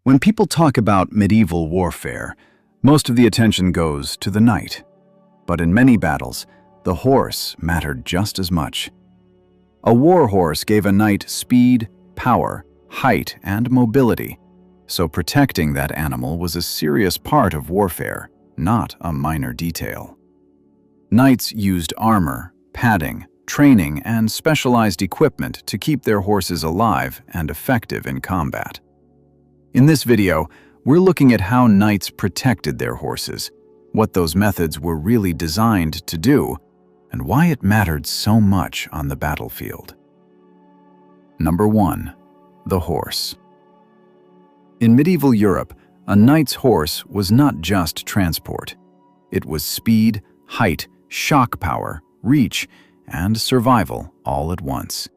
When people talk about medieval warfare, most of the attention goes to the knight. But in many battles, the horse mattered just as much. A warhorse gave a knight speed, power, height, and mobility, so protecting that animal was a serious part of warfare, not a minor detail. Knights used armor, padding, training, and specialized equipment to keep their horses alive and effective in combat. In this video, we're looking at how knights protected their horses, what those methods were really designed to do, and why it mattered so much on the battlefield. Number 1. The horse. In medieval Europe, a knight's horse was not just transport. It was speed, height, shock power, reach, and survival all at once.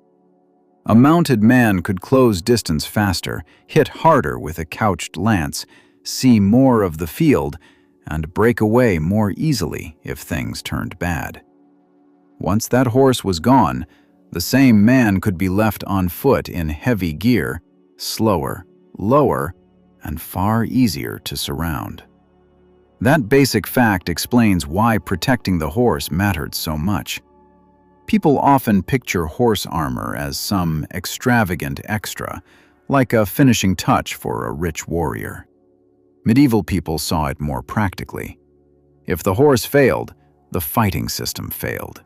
A mounted man could close distance faster, hit harder with a couched lance, see more of the field, and break away more easily if things turned bad. Once that horse was gone, the same man could be left on foot in heavy gear, slower, lower, and far easier to surround. That basic fact explains why protecting the horse mattered so much. People often picture horse armor as some extravagant extra, like a finishing touch for a rich warrior. Medieval people saw it more practically. If the horse failed, the fighting system failed.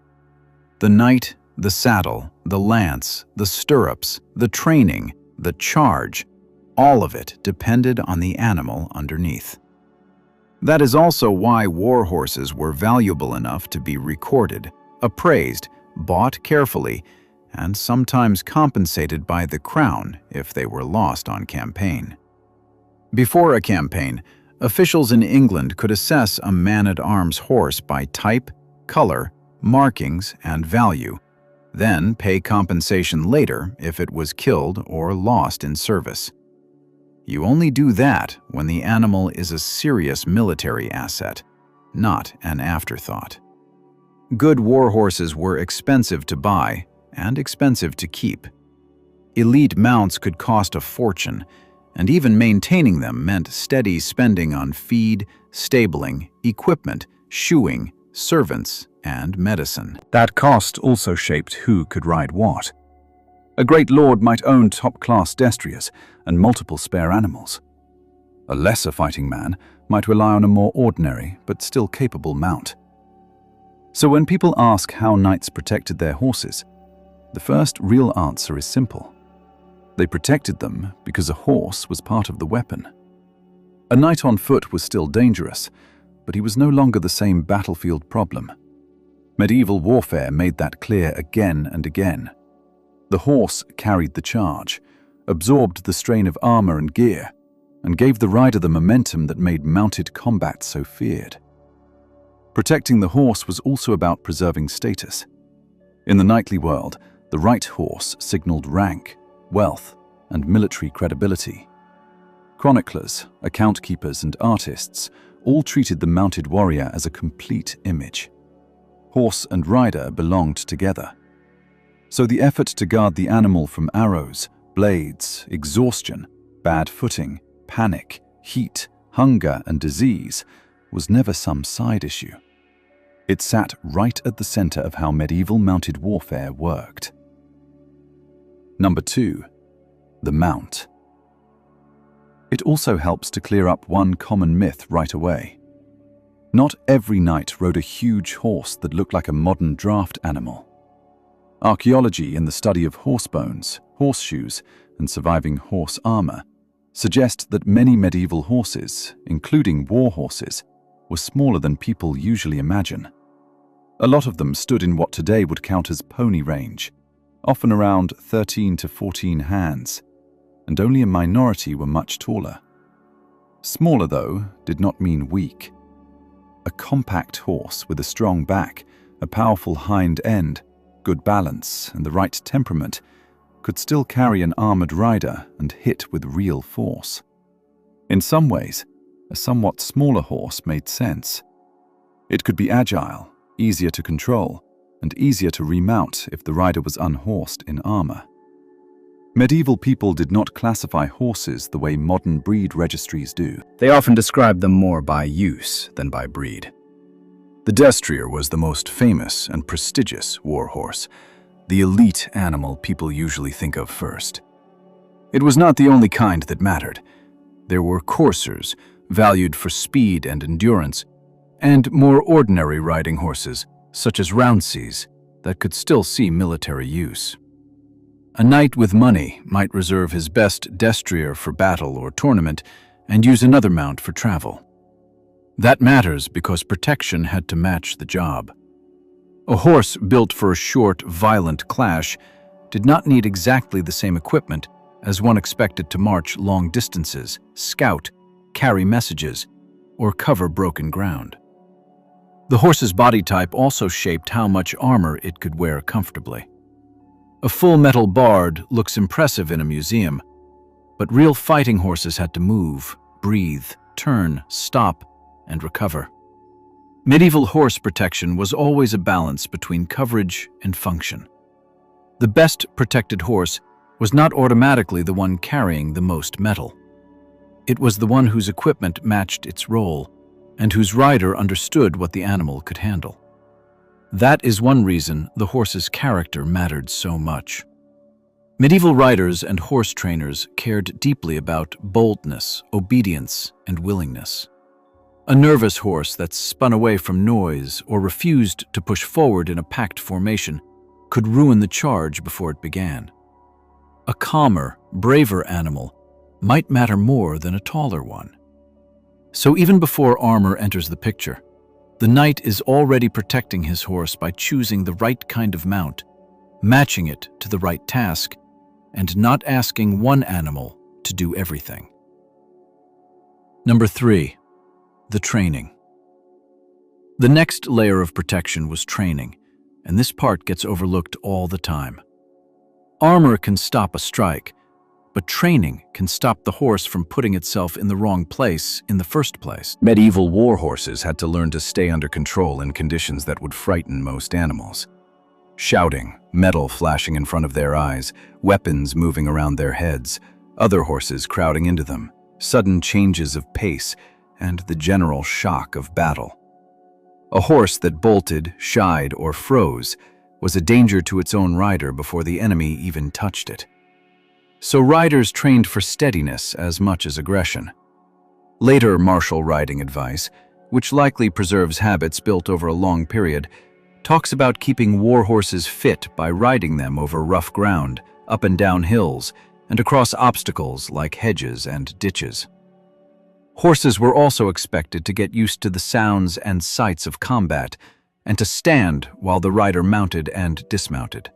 The knight, the saddle, the lance, the stirrups, the training, the charge, all of it depended on the animal underneath. That is also why war horses were valuable enough to be recorded, appraised, bought carefully, and sometimes compensated by the crown if they were lost on campaign. Before a campaign, officials in England could assess a man-at-arms horse by type, color, markings, and value, then pay compensation later if it was killed or lost in service. You only do that when the animal is a serious military asset, not an afterthought. Good war horses were expensive to buy and expensive to keep. Elite mounts could cost a fortune, and even maintaining them meant steady spending on feed, stabling, equipment, shoeing, servants, and medicine. That cost also shaped who could ride what. A great lord might own top-class destriers and multiple spare animals. A lesser fighting man might rely on a more ordinary but still capable mount. So when people ask how knights protected their horses, the first real answer is simple. They protected them because a horse was part of the weapon. A knight on foot was still dangerous, but he was no longer the same battlefield problem. Medieval warfare made that clear again and again. The horse carried the charge, absorbed the strain of armor and gear, and gave the rider the momentum that made mounted combat so feared. Protecting the horse was also about preserving status. In the knightly world, the right horse signaled rank, wealth, and military credibility. Chroniclers, account keepers, and artists all treated the mounted warrior as a complete image. Horse and rider belonged together. So the effort to guard the animal from arrows, blades, exhaustion, bad footing, panic, heat, hunger, and disease was never some side issue. It sat right at the center of how medieval mounted warfare worked. Number 2. The mount. It also helps to clear up one common myth right away. Not every knight rode a huge horse that looked like a modern draft animal. Archaeology in the study of horse bones, horseshoes, and surviving horse armor suggest that many medieval horses, including war horses, were smaller than people usually imagine. A lot of them stood in what today would count as pony range, often around 13 to 14 hands, and only a minority were much taller. Smaller, though, did not mean weak. A compact horse with a strong back, a powerful hind end, good balance, and the right temperament could still carry an armored rider and hit with real force. In some ways, a somewhat smaller horse made sense. It could be agile, easier to control, and easier to remount if the rider was unhorsed in armor. Medieval people did not classify horses the way modern breed registries do. They often described them more by use than by breed. The destrier was the most famous and prestigious warhorse, the elite animal people usually think of first. It was not the only kind that mattered. There were coursers, valued for speed and endurance, and more ordinary riding horses, such as roundseys, that could still see military use. A knight with money might reserve his best destrier for battle or tournament and use another mount for travel. That matters because protection had to match the job. A horse built for a short, violent clash did not need exactly the same equipment as one expected to march long distances, scout, carry messages, or cover broken ground. The horse's body type also shaped how much armor it could wear comfortably. A full metal bard looks impressive in a museum, but real fighting horses had to move, breathe, turn, stop, and recover. Medieval horse protection was always a balance between coverage and function. The best protected horse was not automatically the one carrying the most metal. It was the one whose equipment matched its role and whose rider understood what the animal could handle. That is one reason the horse's character mattered so much. Medieval riders and horse trainers cared deeply about boldness, obedience, and willingness. A nervous horse that spun away from noise or refused to push forward in a packed formation could ruin the charge before it began. A calmer, braver animal might matter more than a taller one. So even before armor enters the picture, the knight is already protecting his horse by choosing the right kind of mount, matching it to the right task, and not asking one animal to do everything. Number 3. The training. The next layer of protection was training, and this part gets overlooked all the time. Armor can stop a strike, but training can stop the horse from putting itself in the wrong place in the first place. Medieval war horses had to learn to stay under control in conditions that would frighten most animals. Shouting, metal flashing in front of their eyes, weapons moving around their heads, other horses crowding into them, sudden changes of pace, and the general shock of battle. A horse that bolted, shied, or froze was a danger to its own rider before the enemy even touched it. So riders trained for steadiness as much as aggression. Later martial riding advice, which likely preserves habits built over a long period, talks about keeping war horses fit by riding them over rough ground, up and down hills, and across obstacles like hedges and ditches. Horses were also expected to get used to the sounds and sights of combat, and to stand while the rider mounted and dismounted.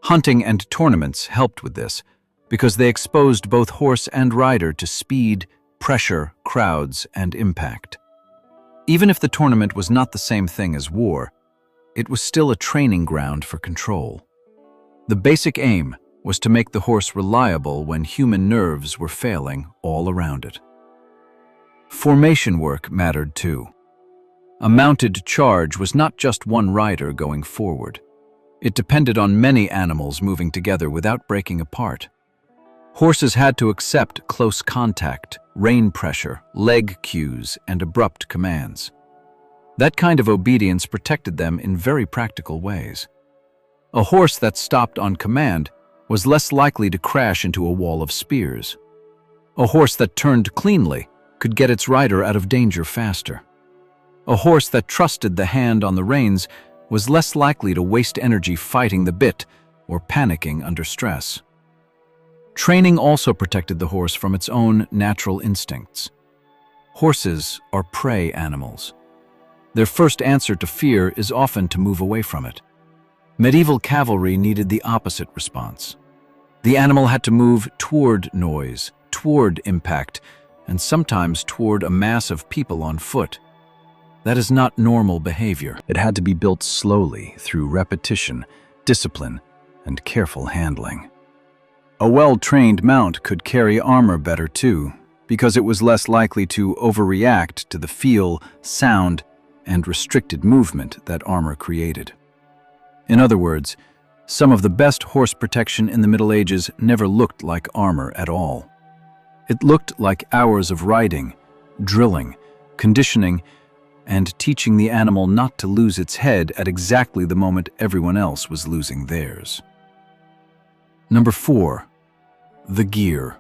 Hunting and tournaments helped with this, because they exposed both horse and rider to speed, pressure, crowds, and impact. Even if the tournament was not the same thing as war, it was still a training ground for control. The basic aim was to make the horse reliable when human nerves were failing all around it. Formation work mattered too. A mounted charge was not just one rider going forward. It depended on many animals moving together without breaking apart. Horses had to accept close contact, rein pressure, leg cues, and abrupt commands. That kind of obedience protected them in very practical ways. A horse that stopped on command was less likely to crash into a wall of spears. A horse that turned cleanly could get its rider out of danger faster. A horse that trusted the hand on the reins was less likely to waste energy fighting the bit or panicking under stress. Training also protected the horse from its own natural instincts. Horses are prey animals. Their first answer to fear is often to move away from it. Medieval cavalry needed the opposite response. The animal had to move toward noise, toward impact, and sometimes toward a mass of people on foot. That is not normal behavior. It had to be built slowly through repetition, discipline, and careful handling. A well-trained mount could carry armor better too, because it was less likely to overreact to the feel, sound, and restricted movement that armor created. In other words, Some of the best horse protection in the Middle Ages never looked like armor at all. It looked like hours of riding, drilling, conditioning, and teaching the animal not to lose its head at exactly the moment everyone else was losing theirs. Number 4. The gear.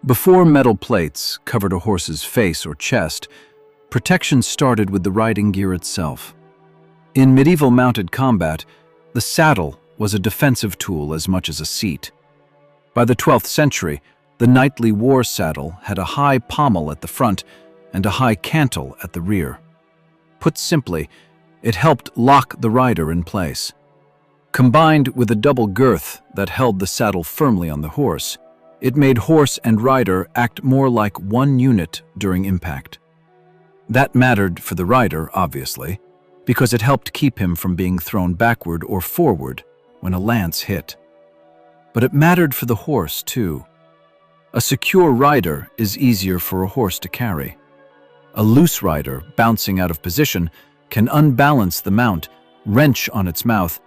Before metal plates covered a horse's face or chest, protection started with the riding gear itself. In medieval mounted combat, the saddle was a defensive tool as much as a seat. By the 12th century, the knightly war saddle had a high pommel at the front and a high cantle at the rear. Put simply, it helped lock the rider in place. Combined with a double girth that held the saddle firmly on the horse, it made horse and rider act more like one unit during impact. That mattered for the rider, obviously, because it helped keep him from being thrown backward or forward when a lance hit. But it mattered for the horse, too. A secure rider is easier for a horse to carry. A loose rider, bouncing out of position, can unbalance the mount, wrench on its mouth,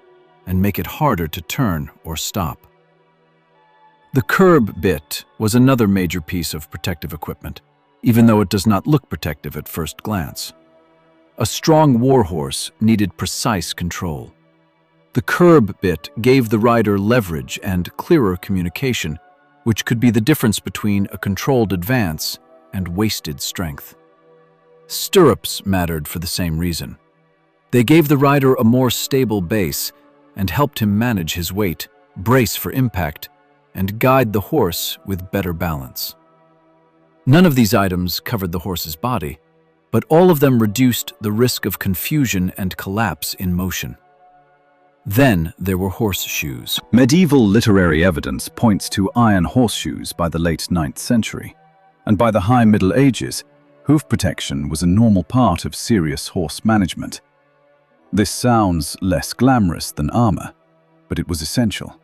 and make it harder to turn or stop. The curb bit was another major piece of protective equipment, even though it does not look protective at first glance. A strong warhorse needed precise control. The curb bit gave the rider leverage and clearer communication, which could be the difference between a controlled advance and wasted strength. Stirrups mattered for the same reason. They gave the rider a more stable base and helped him manage his weight, brace for impact, and guide the horse with better balance. None of these items covered the horse's body, but all of them reduced the risk of confusion and collapse in motion. Then there were horseshoes. Medieval literary evidence points to iron horseshoes by the late 9th century, and by the High Middle Ages, hoof protection was a normal part of serious horse management. This sounds less glamorous than armor, but it was essential.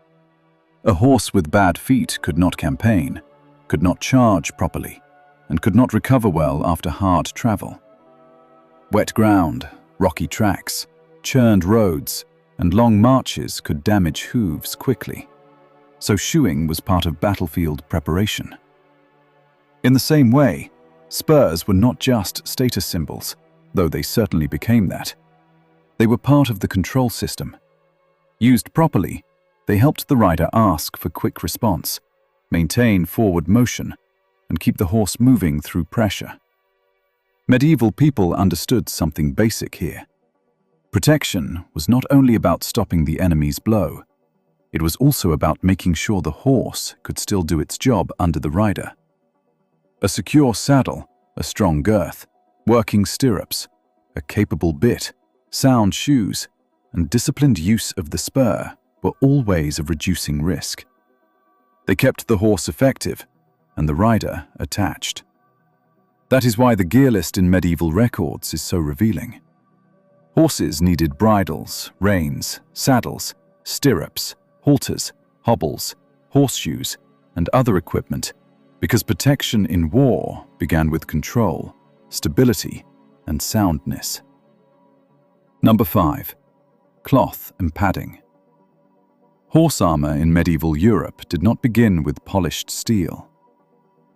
A horse with bad feet could not campaign, could not charge properly, and could not recover well after hard travel. Wet ground, rocky tracks, churned roads, and long marches could damage hooves quickly, so shoeing was part of battlefield preparation. In the same way, spurs were not just status symbols, though they certainly became that. They were part of the control system. Used properly, they helped the rider ask for quick response, maintain forward motion, and keep the horse moving through pressure. Medieval people understood something basic here. Protection was not only about stopping the enemy's blow, it was also about making sure the horse could still do its job under the rider. A secure saddle, a strong girth, working stirrups, a capable bit, sound shoes, and disciplined use of the spur were all ways of reducing risk. They kept the horse effective and the rider attached. That is why the gear list in medieval records is so revealing. Horses needed bridles, reins, saddles, stirrups, halters, hobbles, horseshoes, and other equipment, because protection in war began with control, stability, and soundness. Number 5. Cloth and padding. Horse armor in medieval Europe did not begin with polished steel.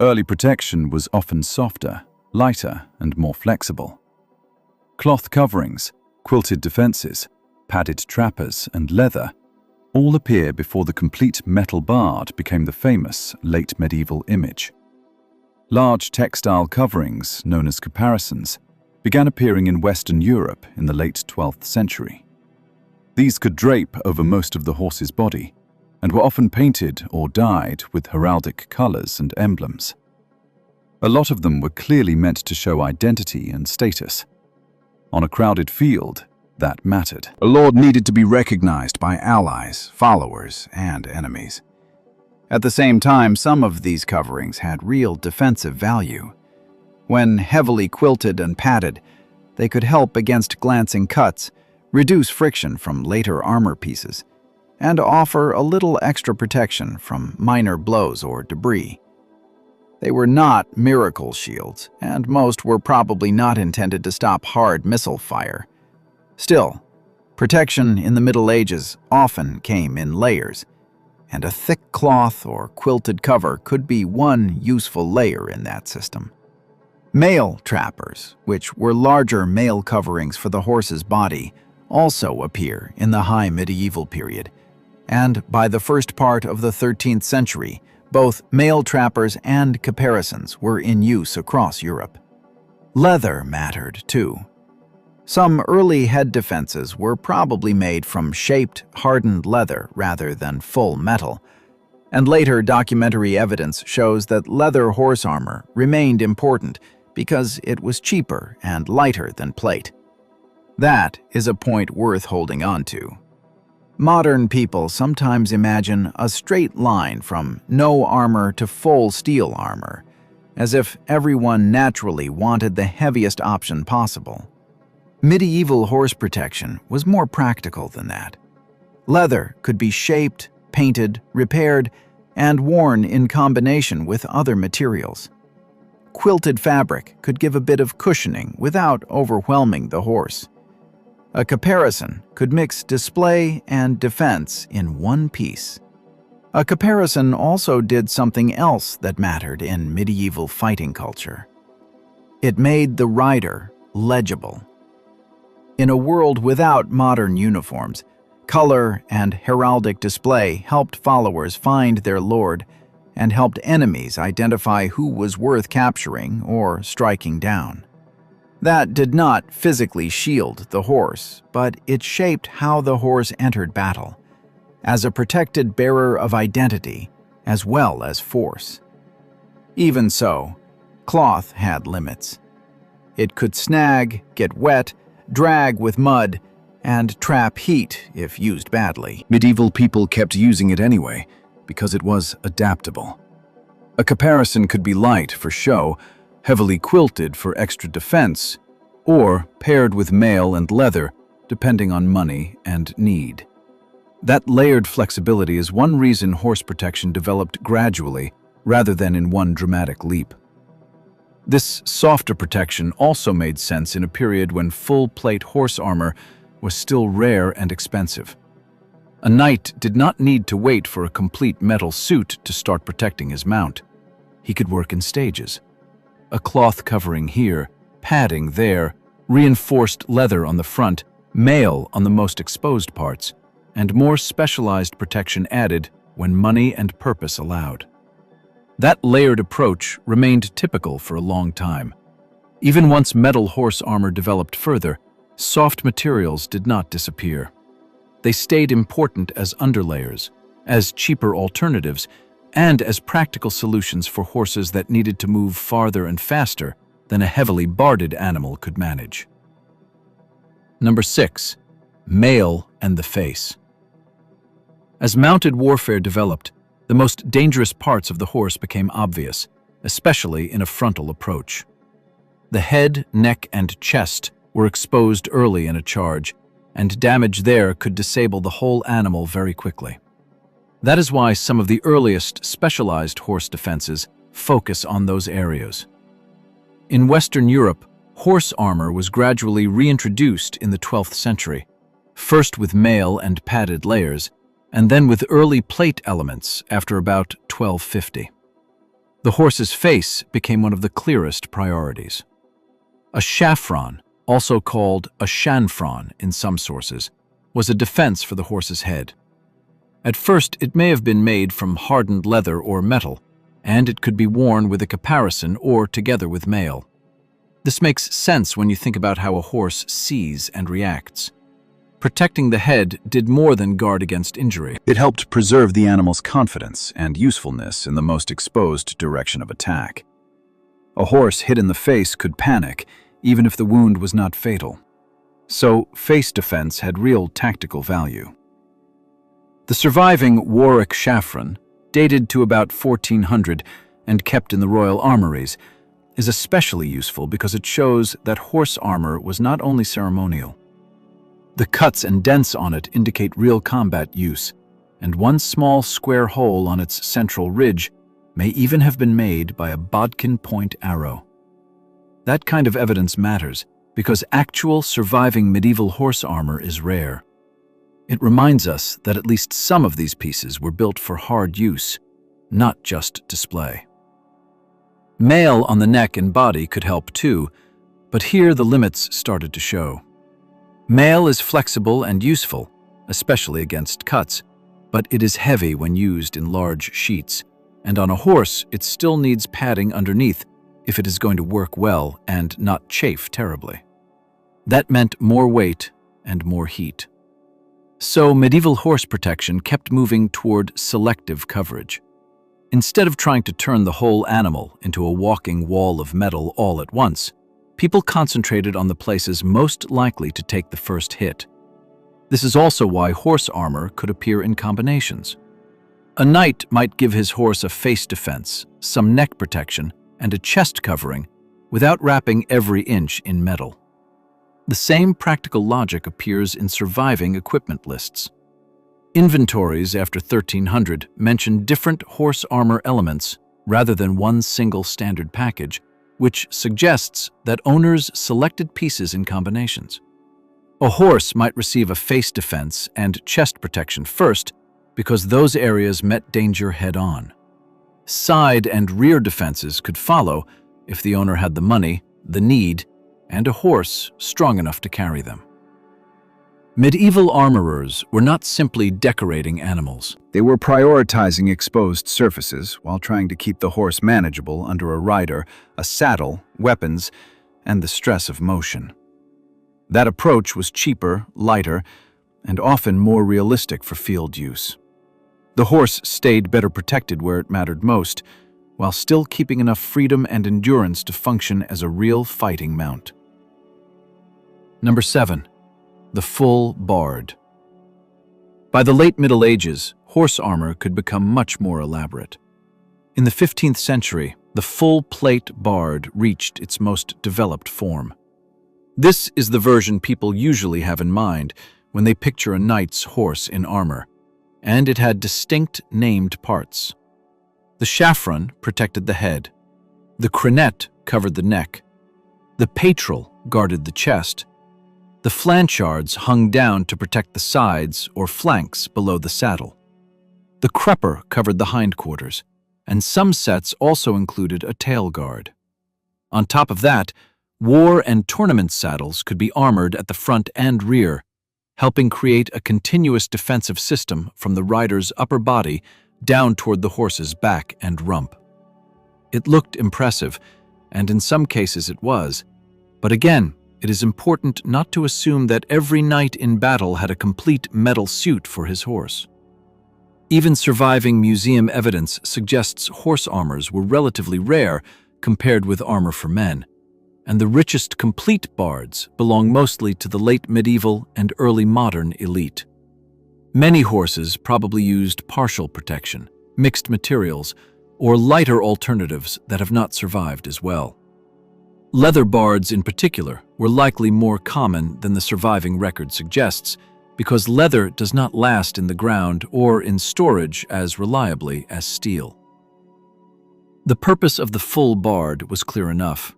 Early protection was often softer, lighter, and more flexible. Cloth coverings, quilted defenses, padded trappers, and leather all appear before the complete metal bard became the famous late medieval image. Large textile coverings, known as caparisons, began appearing in Western Europe in the late 12th century. These could drape over most of the horse's body and were often painted or dyed with heraldic colors and emblems. A lot of them were clearly meant to show identity and status. On a crowded field, that mattered. A lord needed to be recognized by allies, followers, and enemies. At the same time, some of these coverings had real defensive value. When heavily quilted and padded, they could help against glancing cuts, reduce friction from later armor pieces, and offer a little extra protection from minor blows or debris. They were not miracle shields, and most were probably not intended to stop hard missile fire. Still, Protection in the Middle Ages often came in layers, and a thick cloth or quilted cover could be one useful layer in that system. Mail trappers, which were larger mail coverings for the horse's body, also appear in the High Medieval period, and by the first part of the 13th century, both mail trappers and caparisons were in use across Europe. Leather mattered, too. Some early head defenses were probably made from shaped, hardened leather rather than full metal, and later documentary evidence shows that leather horse armor remained important because it was cheaper and lighter than plate. That is a point worth holding on to. Modern people sometimes imagine a straight line from no armor to full steel armor, as if everyone naturally wanted the heaviest option possible. Medieval horse protection was more practical than that. Leather could be shaped, painted, repaired, and worn in combination with other materials. Quilted fabric could give a bit of cushioning without overwhelming the horse. A caparison could mix display and defense in one piece. A caparison also did something else that mattered in medieval fighting culture. It made the rider legible. In a world without modern uniforms, color and heraldic display helped followers find their lord and helped enemies identify who was worth capturing or striking down. That did not physically shield the horse, but it shaped how the horse entered battle, as a protected bearer of identity as well as force. Even so, cloth had limits. It could snag, get wet, drag with mud, and trap heat if used badly. Medieval people kept using it anyway, because it was adaptable. A caparison could be light for show, heavily quilted for extra defense, or paired with mail and leather, depending on money and need. That layered flexibility is one reason horse protection developed gradually rather than in one dramatic leap. This softer protection also made sense in a period when full-plate horse armor was still rare and expensive. A knight did not need to wait for a complete metal suit to start protecting his mount. He could work in stages. A cloth covering here, padding there, reinforced leather on the front, mail on the most exposed parts, and more specialized protection added when money and purpose allowed. That layered approach remained typical for a long time. Even once metal horse armor developed further, soft materials did not disappear. They stayed important as underlayers, as cheaper alternatives, and as practical solutions for horses that needed to move farther and faster than a heavily barded animal could manage. Number 6. Mail and the face. As mounted warfare developed, the most dangerous parts of the horse became obvious, especially in a frontal approach. The head, neck, and chest were exposed early in a charge, and damage there could disable the whole animal very quickly. That is why some of the earliest specialized horse defenses focus on those areas. In Western Europe, horse armor was gradually reintroduced in the 12th century, first with mail and padded layers, and then with early plate elements after about 1250. The horse's face became one of the clearest priorities. A chamfron, also called a chamfron in some sources, was a defense for the horse's head. At first, it may have been made from hardened leather or metal, and it could be worn with a caparison or together with mail. This makes sense when you think about how a horse sees and reacts. Protecting the head did more than guard against injury. It helped preserve the animal's confidence and usefulness in the most exposed direction of attack. A horse hit in the face could panic, even if the wound was not fatal. So, face defense had real tactical value. The surviving Warwick chamfron, dated to about 1400 and kept in the royal armories, is especially useful because it shows that horse armor was not only ceremonial. The cuts and dents on it indicate real combat use, and one small square hole on its central ridge may even have been made by a bodkin point arrow. That kind of evidence matters because actual surviving medieval horse armor is rare. It reminds us that at least some of these pieces were built for hard use, not just display. Mail on the neck and body could help too, but here the limits started to show. Mail is flexible and useful, especially against cuts, but it is heavy when used in large sheets, and on a horse it still needs padding underneath if it is going to work well and not chafe terribly. That meant more weight and more heat. So medieval horse protection kept moving toward selective coverage. Instead of trying to turn the whole animal into a walking wall of metal all at once, people concentrated on the places most likely to take the first hit. This is also why horse armor could appear in combinations. A knight might give his horse a face defense, some neck protection, and a chest covering without wrapping every inch in metal. The same practical logic appears in surviving equipment lists. Inventories after 1300 mention different horse armor elements rather than one single standard package, which suggests that owners selected pieces in combinations. A horse might receive a face defense and chest protection first because those areas met danger head-on. Side and rear defenses could follow if the owner had the money, the need, and a horse strong enough to carry them. Medieval armorers were not simply decorating animals. They were prioritizing exposed surfaces while trying to keep the horse manageable under a rider, a saddle, weapons, and the stress of motion. That approach was cheaper, lighter, and often more realistic for field use. The horse stayed better protected where it mattered most, while still keeping enough freedom and endurance to function as a real fighting mount. Number 7. The full bard. By the late Middle Ages, horse armor could become much more elaborate. In the 15th century, the full plate bard reached its most developed form. This is the version people usually have in mind when they picture a knight's horse in armor, and it had distinct named parts. The chamfron protected the head, the crenette covered the neck, the patral guarded the chest, the flanchards hung down to protect the sides or flanks below the saddle. The crupper covered the hindquarters, and some sets also included a tail guard. On top of that, war and tournament saddles could be armored at the front and rear, helping create a continuous defensive system from the rider's upper body down toward the horse's back and rump. It looked impressive, and in some cases it was, but again, it is important not to assume that every knight in battle had a complete metal suit for his horse. Even surviving museum evidence suggests horse armors were relatively rare compared with armor for men, and the richest complete bards belong mostly to the late medieval and early modern elite. Many horses probably used partial protection, mixed materials, or lighter alternatives that have not survived as well. Leather bards in particular were likely more common than the surviving record suggests, because leather does not last in the ground or in storage as reliably as steel. The purpose of the full bard was clear enough.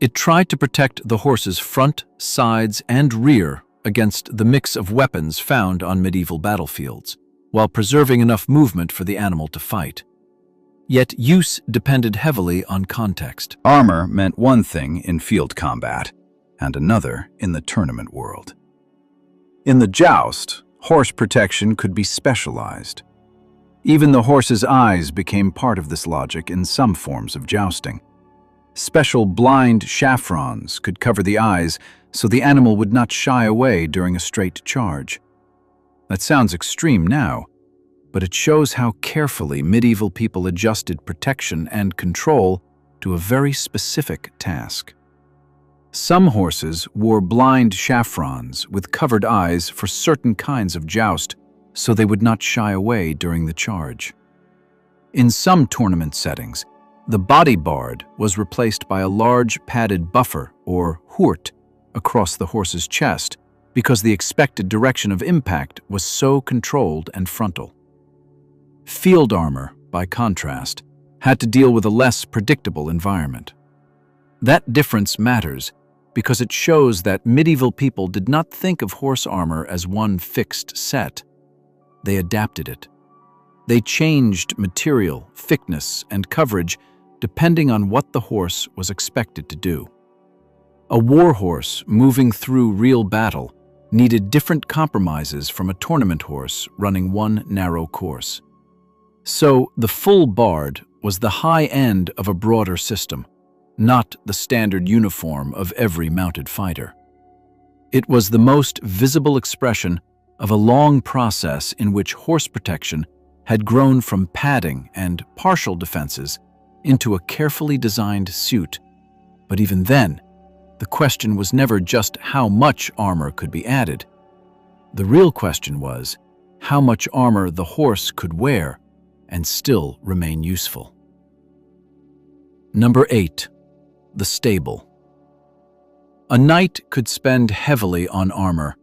It tried to protect the horse's front, sides, and rear against the mix of weapons found on medieval battlefields, while preserving enough movement for the animal to fight. Yet use depended heavily on context. Armor meant one thing in field combat, and another in the tournament world. In the joust, horse protection could be specialized. Even the horse's eyes became part of this logic in some forms of jousting. Special blind chamfrons could cover the eyes so the animal would not shy away during a straight charge. That sounds extreme now, but it shows how carefully medieval people adjusted protection and control to a very specific task. Some horses wore blind chamfrons with covered eyes for certain kinds of joust so they would not shy away during the charge. In some tournament settings, the body bard was replaced by a large padded buffer, or hurt, across the horse's chest because the expected direction of impact was so controlled and frontal. Field armor, by contrast, had to deal with a less predictable environment. That difference matters because it shows that medieval people did not think of horse armor as one fixed set. They adapted it. They changed material, thickness, and coverage depending on what the horse was expected to do. A warhorse moving through real battle needed different compromises from a tournament horse running one narrow course. So the full bard was the high end of a broader system, not the standard uniform of every mounted fighter. It was the most visible expression of a long process in which horse protection had grown from padding and partial defenses into a carefully designed suit. But even then, the question was never just how much armor could be added. The real question was how much armor the horse could wear and still remain useful. Number 8. The stable. A knight could spend heavily on armor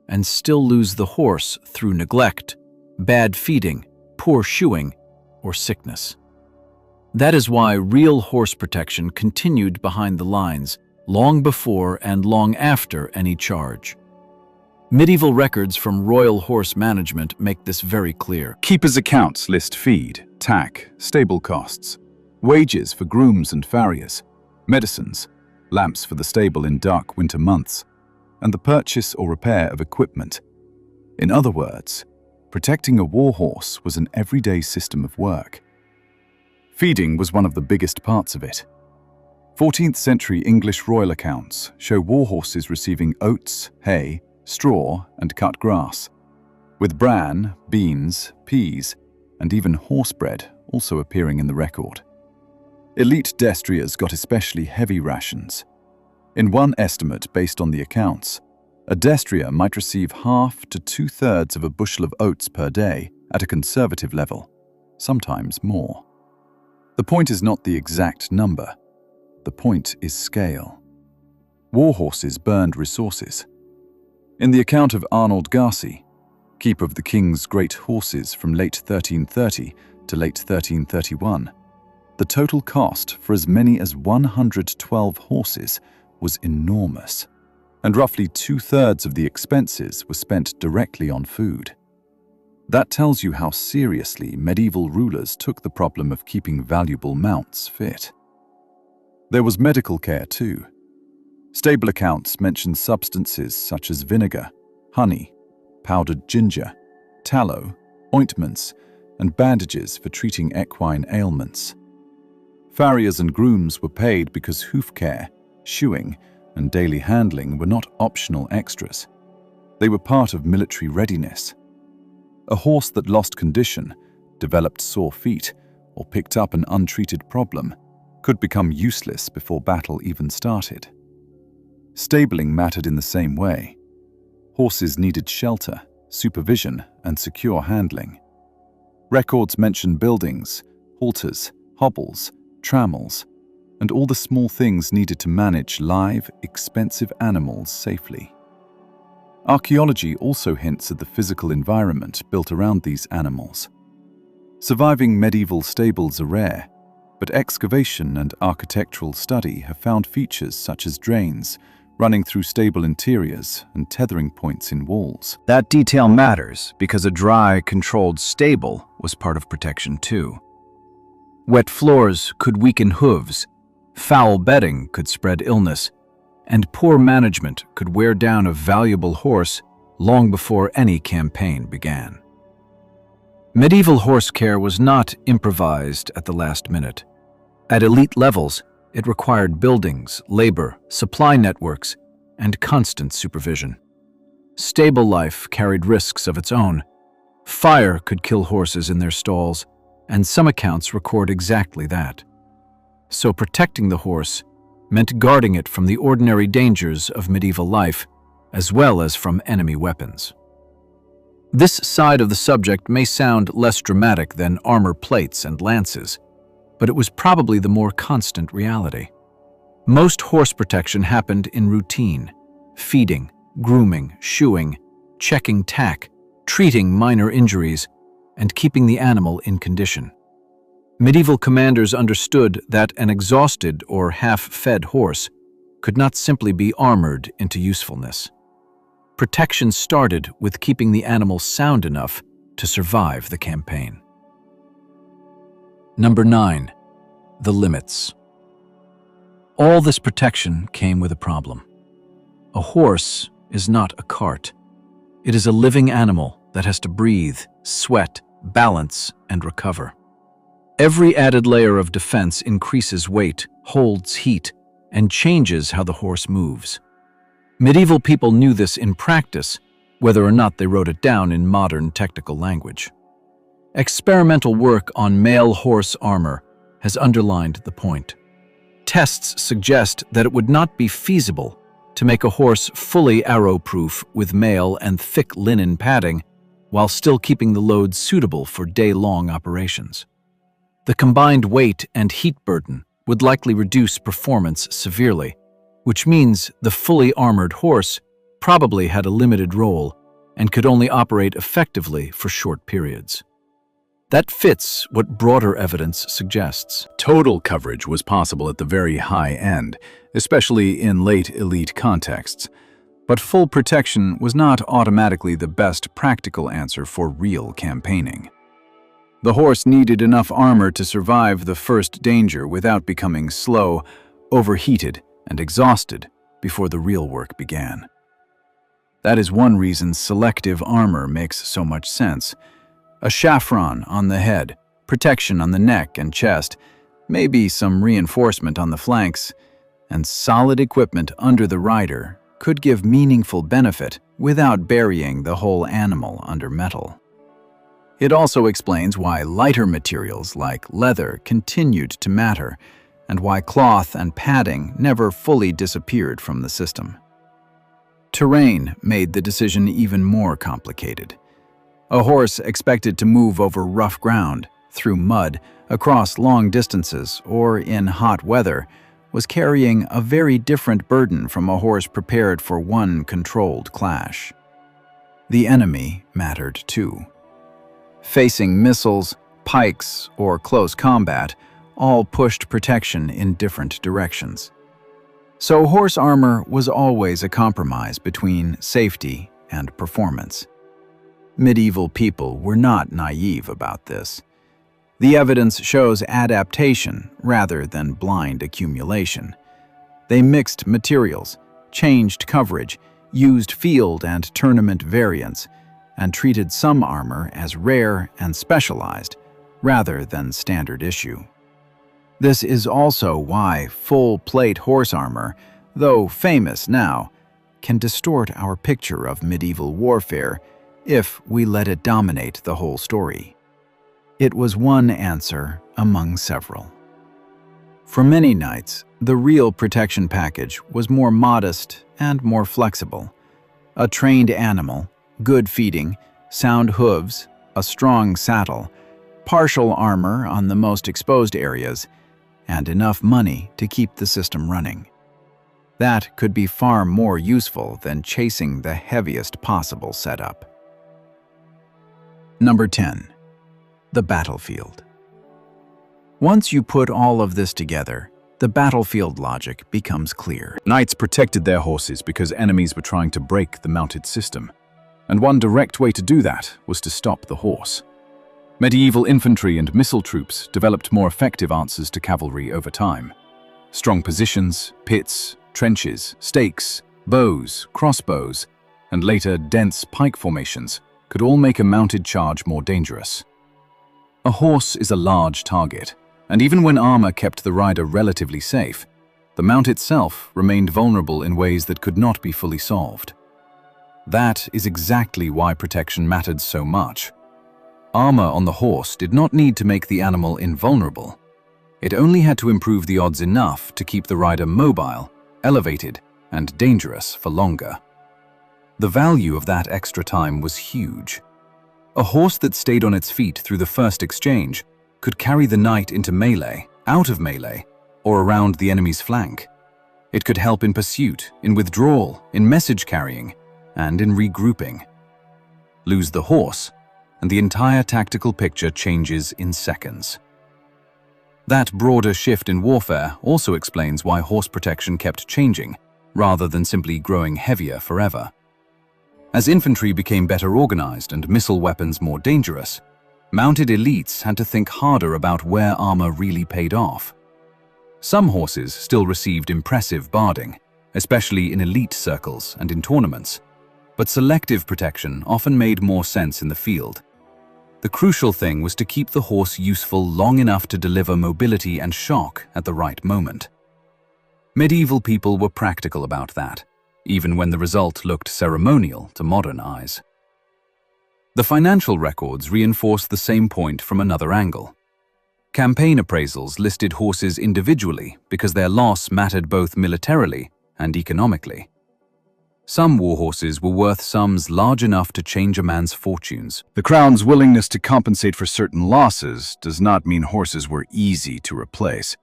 and still lose the horse through neglect, bad feeding, poor shoeing, or sickness. That is why real horse protection continued behind the lines long before and long after any charge. Medieval records from royal horse management make this very clear. Keepers' accounts list feed, tack, stable costs, wages for grooms and farriers, medicines, lamps for the stable in dark winter months, and the purchase or repair of equipment. In other words, protecting a warhorse was an everyday system of work. Feeding was one of the biggest parts of it. 14th century English royal accounts show warhorses receiving oats, hay, straw, and cut grass, with bran, beans, peas, and even horse bread also appearing in the record. Elite destriers got especially heavy rations. In one estimate based on the accounts, a destrier might receive half to 2/3 of a bushel of oats per day at a conservative level, sometimes more. The point is not the exact number. The point is scale. Warhorses burned resources. In the account of Arnold Garcy, keeper of the king's great horses from late 1330 to late 1331, the total cost for as many as 112 horses was enormous, and roughly 2/3 of the expenses were spent directly on food. That tells you how seriously medieval rulers took the problem of keeping valuable mounts fit. There was medical care too. Stable accounts mention substances such as vinegar, honey, powdered ginger, tallow, ointments, and bandages for treating equine ailments. Farriers and grooms were paid because hoof care, shoeing, and daily handling were not optional extras. They were part of military readiness. A horse that lost condition, developed sore feet, or picked up an untreated problem could become useless before battle even started. Stabling mattered in the same way. Horses needed shelter, supervision, and secure handling. Records mention buildings, halters, hobbles, trammels, and all the small things needed to manage live, expensive animals safely. Archaeology also hints at the physical environment built around these animals. Surviving medieval stables are rare, but excavation and architectural study have found features such as drains, running through stable interiors, and tethering points in walls. That detail matters because a dry, controlled stable was part of protection too. Wet floors could weaken hooves, foul bedding could spread illness, and poor management could wear down a valuable horse long before any campaign began. Medieval horse care was not improvised at the last minute. At elite levels, it required buildings, labor, supply networks, and constant supervision. Stable life carried risks of its own. Fire could kill horses in their stalls, and some accounts record exactly that. So protecting the horse meant guarding it from the ordinary dangers of medieval life, as well as from enemy weapons. This side of the subject may sound less dramatic than armor plates and lances, but it was probably the more constant reality. Most horse protection happened in routine: feeding, grooming, shoeing, checking tack, treating minor injuries, and keeping the animal in condition. Medieval commanders understood that an exhausted or half-fed horse could not simply be armored into usefulness. Protection started with keeping the animal sound enough to survive the campaign. Number 9. The limits. All this protection came with a problem. A horse is not a cart. It is a living animal that has to breathe, sweat, balance, and recover. Every added layer of defense increases weight, holds heat, and changes how the horse moves. Medieval people knew this in practice, whether or not they wrote it down in modern technical language. Experimental work on male horse armor has underlined the point. Tests suggest that it would not be feasible to make a horse fully arrow-proof with mail and thick linen padding while still keeping the load suitable for day-long operations. The combined weight and heat burden would likely reduce performance severely, which means the fully armored horse probably had a limited role and could only operate effectively for short periods. That fits what broader evidence suggests. Total coverage was possible at the very high end, especially in late elite contexts. But full protection was not automatically the best practical answer for real campaigning. The horse needed enough armor to survive the first danger without becoming slow, overheated, and exhausted before the real work began. That is one reason selective armor makes so much sense. A chamfron on the head, protection on the neck and chest, maybe some reinforcement on the flanks, and solid equipment under the rider could give meaningful benefit without burying the whole animal under metal. It also explains why lighter materials like leather continued to matter, and why cloth and padding never fully disappeared from the system. Terrain made the decision even more complicated. A horse expected to move over rough ground, through mud, across long distances, or in hot weather, was carrying a very different burden from a horse prepared for one controlled clash. The enemy mattered too. Facing missiles, pikes, or close combat, all pushed protection in different directions. So horse armor was always a compromise between safety and performance. Medieval people were not naive about this. The evidence shows adaptation rather than blind accumulation. They mixed materials, changed coverage, used field and tournament variants, and treated some armor as rare and specialized rather than standard issue. This is also why full-plate horse armor, though famous now, can distort our picture of medieval warfare if we let it dominate the whole story. It was one answer among several. For many knights, the real protection package was more modest and more flexible. A trained animal, good feeding, sound hooves, a strong saddle, partial armor on the most exposed areas, and enough money to keep the system running. That could be far more useful than chasing the heaviest possible setup. Number 10. The battlefield. Once you put all of this together, the battlefield logic becomes clear. Knights protected their horses because enemies were trying to break the mounted system, and one direct way to do that was to stop the horse. Medieval infantry and missile troops developed more effective answers to cavalry over time. Strong positions, pits, trenches, stakes, bows, crossbows, and later dense pike formations could all make a mounted charge more dangerous. A horse is a large target, and even when armor kept the rider relatively safe, the mount itself remained vulnerable in ways that could not be fully solved. That is exactly why protection mattered so much. Armor on the horse did not need to make the animal invulnerable. It only had to improve the odds enough to keep the rider mobile, elevated, and dangerous for longer. The value of that extra time was huge. A horse that stayed on its feet through the first exchange could carry the knight into melee, out of melee, or around the enemy's flank. It could help in pursuit, in withdrawal, in message carrying, and in regrouping. Lose the horse, and the entire tactical picture changes in seconds. That broader shift in warfare also explains why horse protection kept changing, rather than simply growing heavier forever. As infantry became better organized and missile weapons more dangerous, mounted elites had to think harder about where armor really paid off. Some horses still received impressive barding, especially in elite circles and in tournaments, but selective protection often made more sense in the field. The crucial thing was to keep the horse useful long enough to deliver mobility and shock at the right moment. Medieval people were practical about that, even when the result looked ceremonial to modern eyes. The financial records reinforced the same point from another angle. Campaign appraisals listed horses individually because their loss mattered both militarily and economically. Some warhorses were worth sums large enough to change a man's fortunes. The crown's willingness to compensate for certain losses does not mean horses were easy to replace.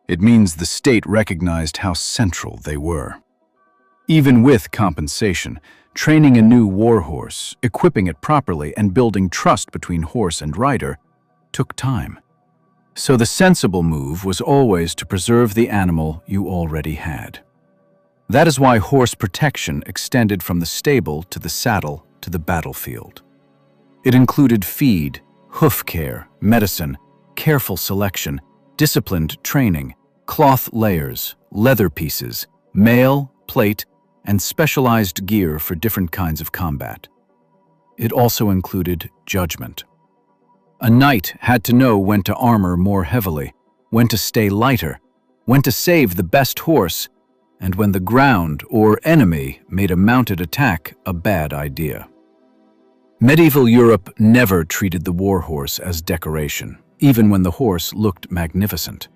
It means the state recognized how central they were. Even with compensation, training a new warhorse, equipping it properly, and building trust between horse and rider took time. So the sensible move was always to preserve the animal you already had. That is why horse protection extended from the stable to the saddle to the battlefield. It included feed, hoof care, medicine, careful selection, disciplined training, cloth layers, leather pieces, mail, plate, and specialized gear for different kinds of combat. It also included judgment. A knight had to know when to armor more heavily, when to stay lighter, when to save the best horse, and when the ground or enemy made a mounted attack a bad idea. Medieval Europe never treated the warhorse as decoration, even when the horse looked magnificent.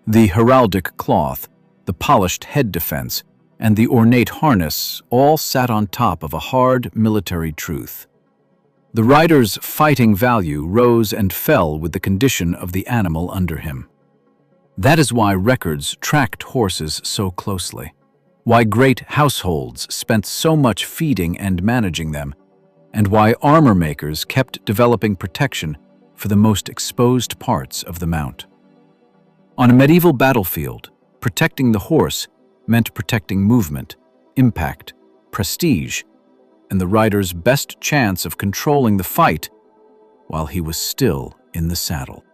The heraldic cloth, the polished head defense, and the ornate harness all sat on top of a hard military truth. The rider's fighting value rose and fell with the condition of the animal under him. That is why records tracked horses so closely, why great households spent so much feeding and managing them, and why armor makers kept developing protection for the most exposed parts of the mount. On a medieval battlefield, protecting the horse meant protecting movement, impact, prestige, and the rider's best chance of controlling the fight while he was still in the saddle.